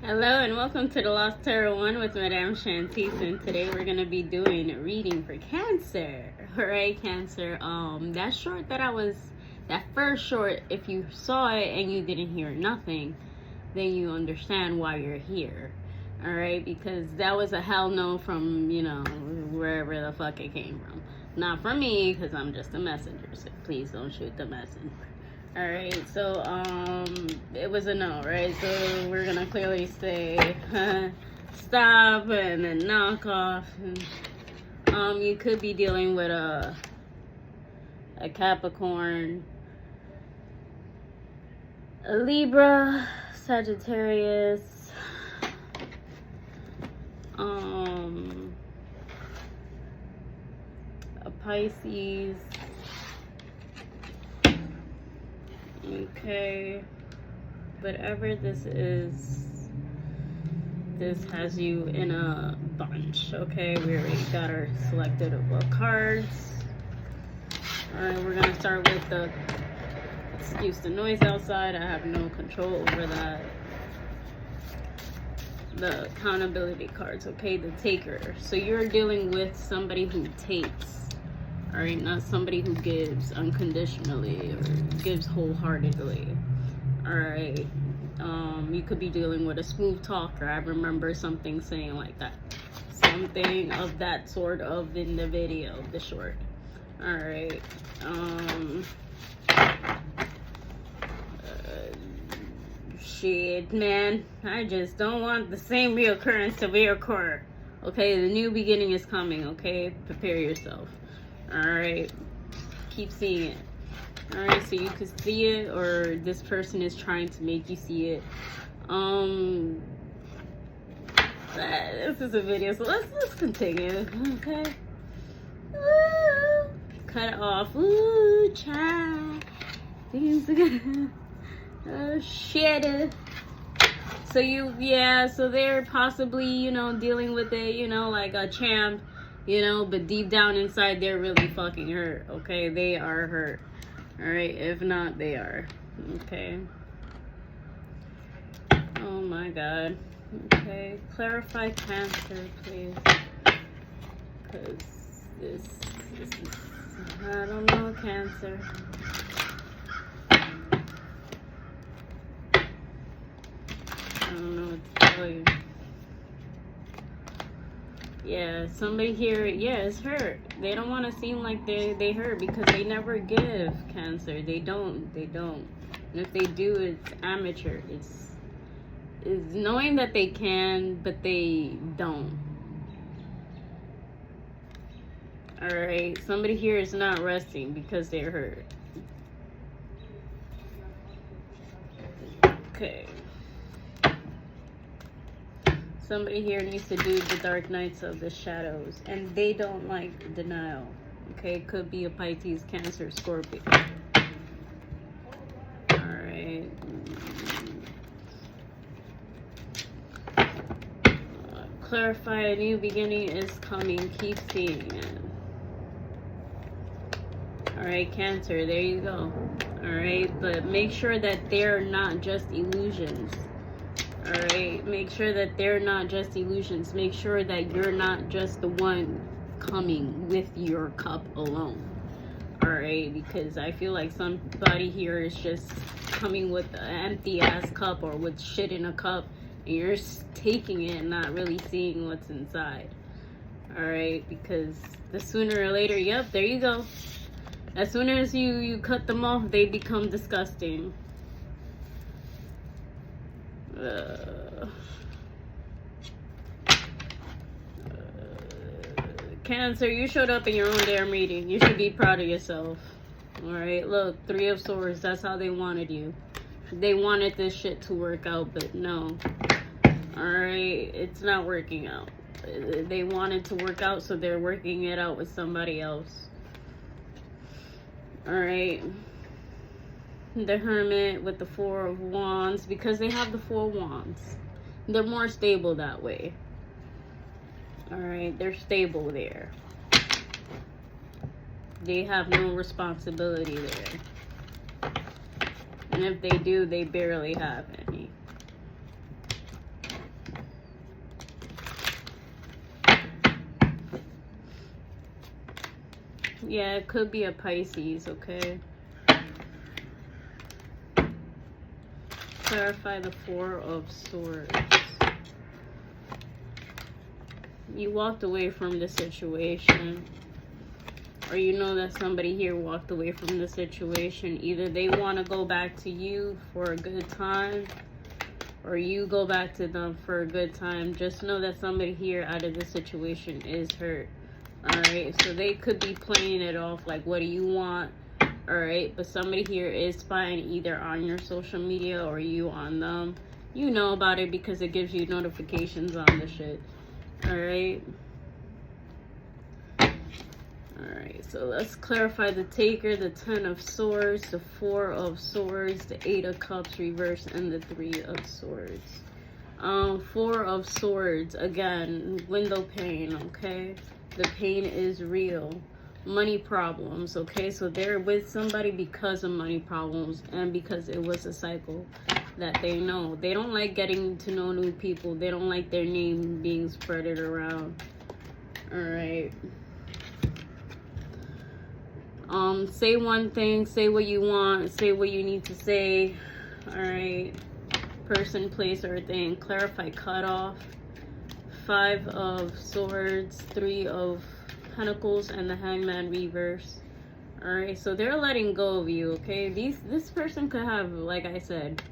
Hello and welcome to the Lost Tarot 1 with Madame Shantice, and today we're going to be doing a reading for Cancer. Alright, Cancer, that first short, if you saw it and you didn't hear nothing, then you understand why you're here. Alright, because that was a hell no from, wherever the fuck it came from. Not from me, because I'm just a messenger, so please don't shoot the messenger. Alright, so, it was a no, right? So we're gonna clearly say, stop, and then knock off. And, you could be dealing with a Capricorn, a Libra, Sagittarius, a Pisces. Okay, whatever this is, this has you in a bunch. Okay, we already got our selected cards. Alright, we're gonna start with the, excuse the noise outside, I have no control over that. The accountability cards, okay, the taker. So you're dealing with somebody who takes. Alright, not somebody who gives unconditionally or gives wholeheartedly. Alright, you could be dealing with a smooth talker. I remember something saying like that. Something of that sort of in the video, the short. Alright, shit, man. I just don't want the same reoccurrence to reoccur. Okay, the new beginning is coming, okay? Prepare yourself. Alright, keep seeing it. Alright, so you can see it, or this person is trying to make you see it. This is a video, so let's continue, okay? Ooh, cut it off. Ooh, child. Oh, shit. So so they're possibly, dealing with it, like a champ. But deep down inside, they're really fucking hurt, okay? They are hurt, all right? If not, they are, okay? Oh, my God. Okay, clarify Cancer, please. Because this is, I don't know, Cancer. I don't know what to tell you. Yeah, somebody here, is hurt. They don't want to seem like they hurt because they never give, Cancer. They don't. And if they do, it's amateur. It's knowing that they can, but they don't. Alright, somebody here is not resting because they're hurt. Okay. Somebody here needs to do the Dark Nights of the Shadows, and they don't like denial. Okay, it could be a Pisces, Cancer, Scorpio. Alright. Clarify, a new beginning is coming. Keep seeing it. Alright, Cancer, there you go. Alright, but make sure that they're not just illusions. Alright, make sure that they're not just illusions. Make sure that you're not just the one coming with your cup alone. Alright, because I feel like somebody here is just coming with an empty ass cup or with shit in a cup, and you're taking it and not really seeing what's inside. Alright, because the sooner or later, yep, there you go. As soon as you cut them off, they become disgusting. Cancer, you showed up in your own damn reading. You should be proud of yourself. Alright, look, 3 of Swords, that's how they wanted you. They wanted this shit to work out, but no. Alright, it's not working out. They wanted to work out, so they're working it out with somebody else. Alright. The Hermit with the 4 of Wands, because they have the 4 Wands. They're more stable that way. Alright, they're stable there. They have no responsibility there. And if they do, they barely have any. Yeah, it could be a Pisces, okay? Clarify the Four of Swords. You walked away from the situation. Or you know that somebody here walked away from the situation. Either they want to go back to you for a good time, or you go back to them for a good time. Just know that somebody here out of this situation is hurt. Alright, so they could be playing it off like, what do you want? Alright, but somebody here is spying either on your social media or you on them. You know about it because it gives you notifications on the shit. Alright. Alright, so let's clarify the Taker, the Ten of Swords, the Four of Swords, the Eight of Cups reversed, and the Three of Swords. Four of Swords, again, window pane, okay? The pain is real. Money problems, okay? So they're with somebody because of money problems and because it was a cycle that they know. They don't like getting to know new people. They don't like their name being spreaded around. Alright. Say one thing, say what you want, say what you need to say. Alright. Person, place, or thing. Clarify cutoff. Five of Swords, Three of Pentacles, and the Hangman reverse. Alright, so they're letting go of you, okay? This person could have, like I said,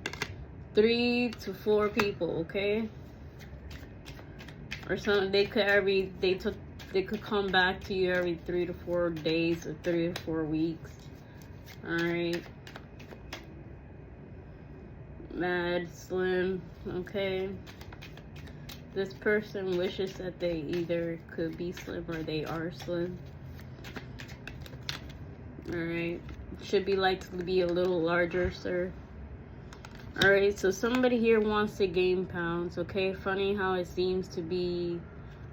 3 to 4 people, okay? Or some they could come back to you every 3 to 4 days or 3 to 4 weeks. Alright. Mad, Slim, okay? This person wishes that they either could be slim or they are slim. Alright. Should be like to be a little larger, sir. Alright, so somebody here wants to gain pounds, okay? Funny how it seems to be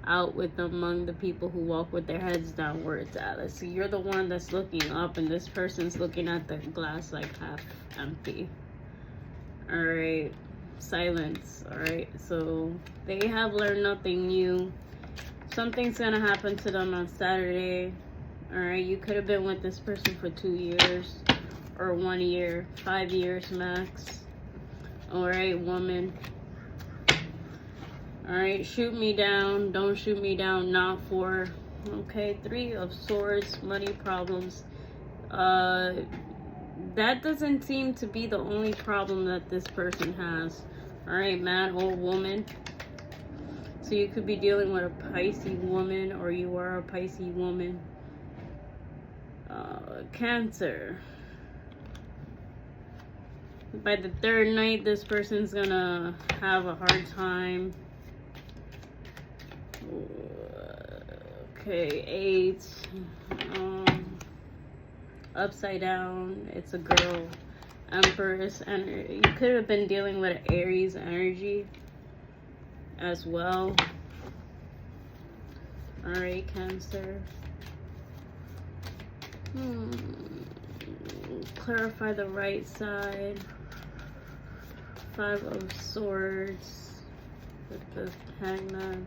out with among the people who walk with their heads down where it's at. Let's see, you're the one that's looking up and this person's looking at the glass like half empty. Alright, silence. Alright, so they have learned nothing new. Something's gonna happen to them on Saturday. Alright, you could have been with this person for 2 years or 1 year, 5 years max. Alright, woman. Alright, shoot me down. Don't shoot me down. Not for. Okay, Three of Swords, money problems. That doesn't seem to be the only problem that this person has. Alright, mad old woman. So you could be dealing with a Pisces woman, or you are a Pisces woman. Cancer. By the third night, this person's gonna have a hard time. Okay, 8. Upside down. It's a girl. Empress. And you could have been dealing with an Aries energy as well. Alright, Cancer. Clarify the right side. 5 of Swords with the Hangman.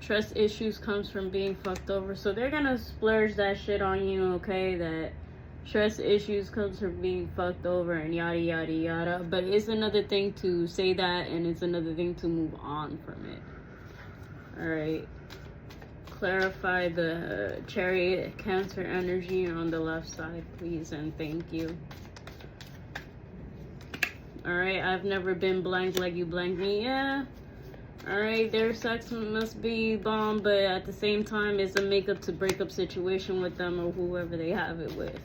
Trust issues comes from being fucked over. So they're gonna splurge that shit on you, okay? That trust issues comes from being fucked over and yada yada yada. But it's another thing to say that, and it's another thing to move on from it. Alright. Clarify the Chariot, Cancer energy on the left side, please, and thank you. Alright, I've never been blanked like you blanked me. Yeah. Alright, their sex must be bomb, but at the same time, it's a makeup to breakup situation with them or whoever they have it with.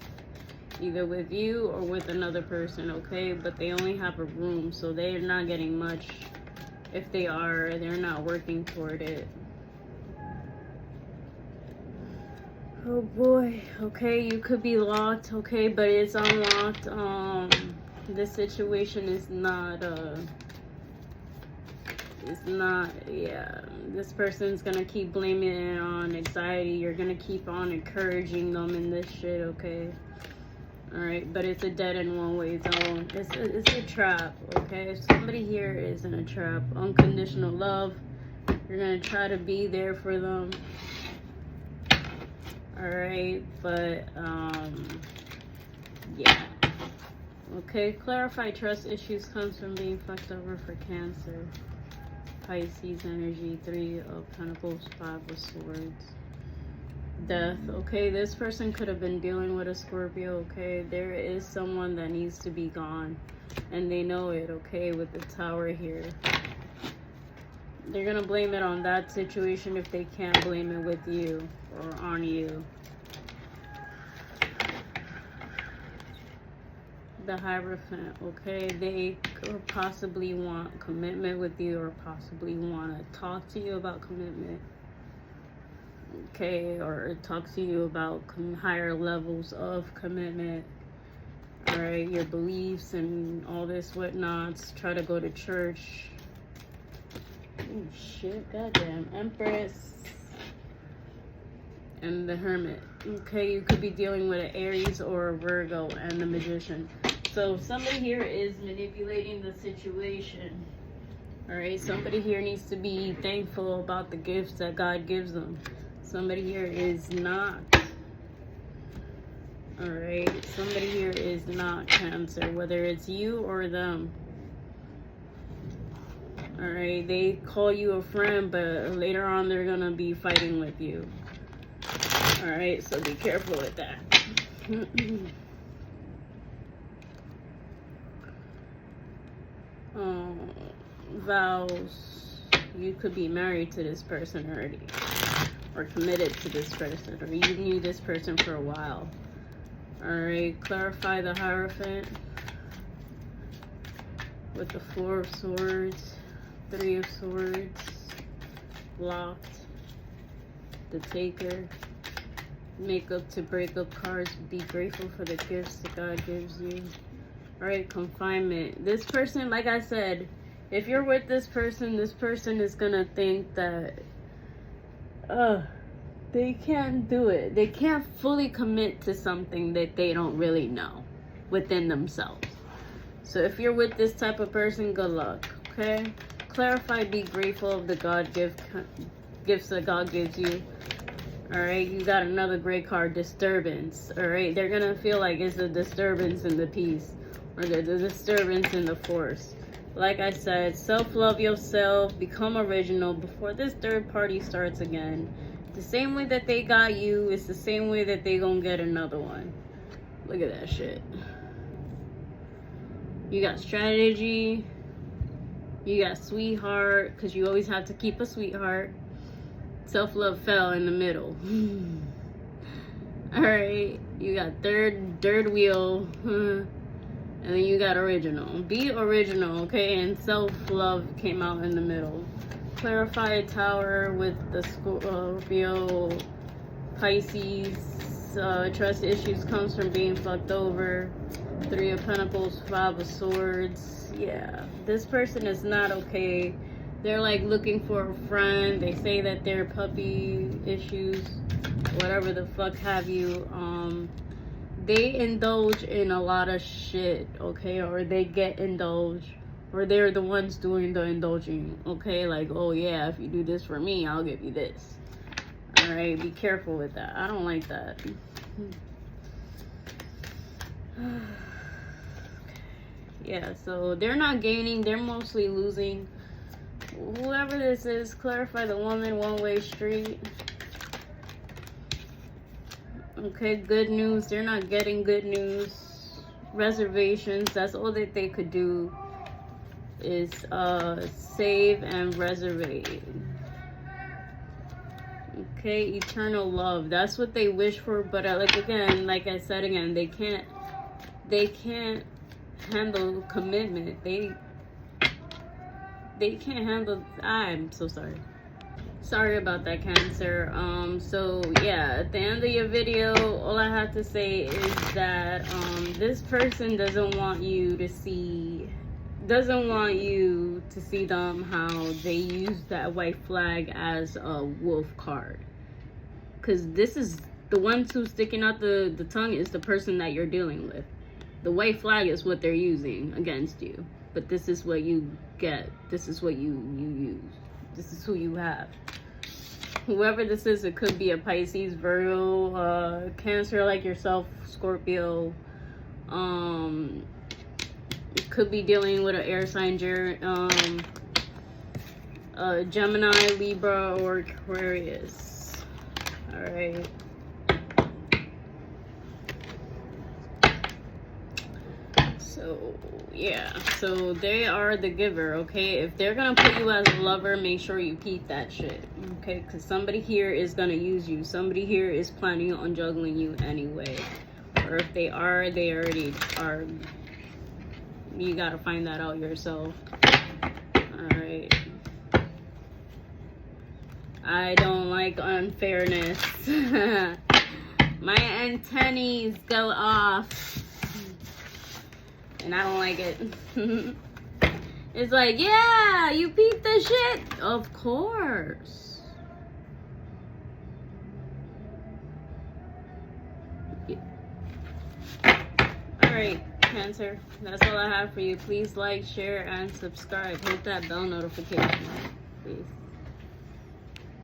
Either with you or with another person, okay? But they only have a room, so they're not getting much. If they are, they're not working toward it. Oh boy, okay, you could be locked, okay, but it's unlocked. This situation is not, yeah, this person's gonna keep blaming it on anxiety. You're gonna keep on encouraging them in this shit, okay? Alright, but it's a dead end one-way zone. It's a trap, okay? Somebody here is in a trap. Unconditional love. You're gonna try to be there for them. All right, but yeah. Okay, clarify trust issues comes from being fucked over for Cancer. Pisces energy, 3 of Pentacles, 5 of Swords. Death. Okay, this person could have been dealing with a Scorpio. Okay, there is someone that needs to be gone, and they know it. Okay, with the Tower here, they're gonna blame it on that situation if they can't blame it with you or on you. The Hierophant. Okay, they could possibly want commitment with you, or possibly want to talk to you about commitment. Okay, or talk to you about higher levels of commitment. All right, your beliefs and all this whatnots. Try to go to church. Oh shit, goddamn. Empress and the Hermit. Okay, you could be dealing with an Aries or a Virgo and the Magician. So somebody here is manipulating the situation. All right, somebody here needs to be thankful about the gifts that God gives them. Somebody here is not. All right, somebody here is not Cancer, whether it's you or them. All right, they call you a friend, but later on they're gonna be fighting with you. All right, so be careful with that. Vows. You could be married to this person already, or committed to this person, or you knew this person for a while. All right, clarify the Hierophant with the 4 of Swords, 3 of Swords, blocked, the Taker. Make up to break up cards. Be grateful for the gifts that God gives you. All right, confinement. This person, like I said, if you're with this person is gonna think that they can't do it. They can't fully commit to something that they don't really know within themselves. So if you're with this type of person, good luck. Okay, clarify, be grateful of the gifts that God gives you. All right, you got another great card, disturbance. All right, they're gonna feel like it's a disturbance in the peace, or the disturbance in the force. Like I said, self-love yourself, become original before this third party starts again. The same way that they got you, it's the same way that they gonna get another one. Look at that shit. You got strategy, you got sweetheart, because you always have to keep a sweetheart. Self-love fell in the middle. All right, you got third wheel, and then you got original. Be original, okay? And self-love came out in the middle. Clarify a Tower with the Scorpio, Pisces. Trust issues comes from being fucked over. 3 of Pentacles, 5 of Swords. Yeah, this person is not okay. They're like looking for a friend. They say that they're puppy issues, whatever the fuck have you. They indulge in a lot of shit, okay? Or they get indulged, or they're the ones doing the indulging, okay? Like, oh yeah, if you do this for me, I'll give you this. All right, be careful with that. I don't like that. Yeah, so they're not gaining, they're mostly losing. Whoever this is, clarify the woman, one-way street. Okay, good news. They're not getting good news. Reservations. That's all that they could do is save and reservate. Okay, eternal love. That's what they wish for, but like I said again, they can't handle commitment. They can't handle. I'm so sorry about that, Cancer. So yeah, at the end of your video, all I have to say is that this person doesn't want you to see them how they use that white flag as a wolf card, because this is the ones who's sticking out the tongue is the person that you're dealing with. The white flag is what they're using against you, but this is what you get. This is what you use. This is who you have. whoever this is, it could be a Pisces, Virgo, Cancer like yourself, Scorpio. It could be dealing with an air sign, Gemini, Libra, or Aquarius. All right. So yeah, so they are the giver, okay? If they're gonna put you as a lover, make sure you peep that shit, okay? Because somebody here is gonna use you. Somebody here is planning on juggling you anyway. Or if they are, they already are. You gotta find that out yourself. Alright. I don't like unfairness. My antennae go off. And I don't like it. It's like, yeah, you peeped the shit. Of course. Alright, Cancer. That's all I have for you. Please like, share, and subscribe. Hit that bell notification. Please.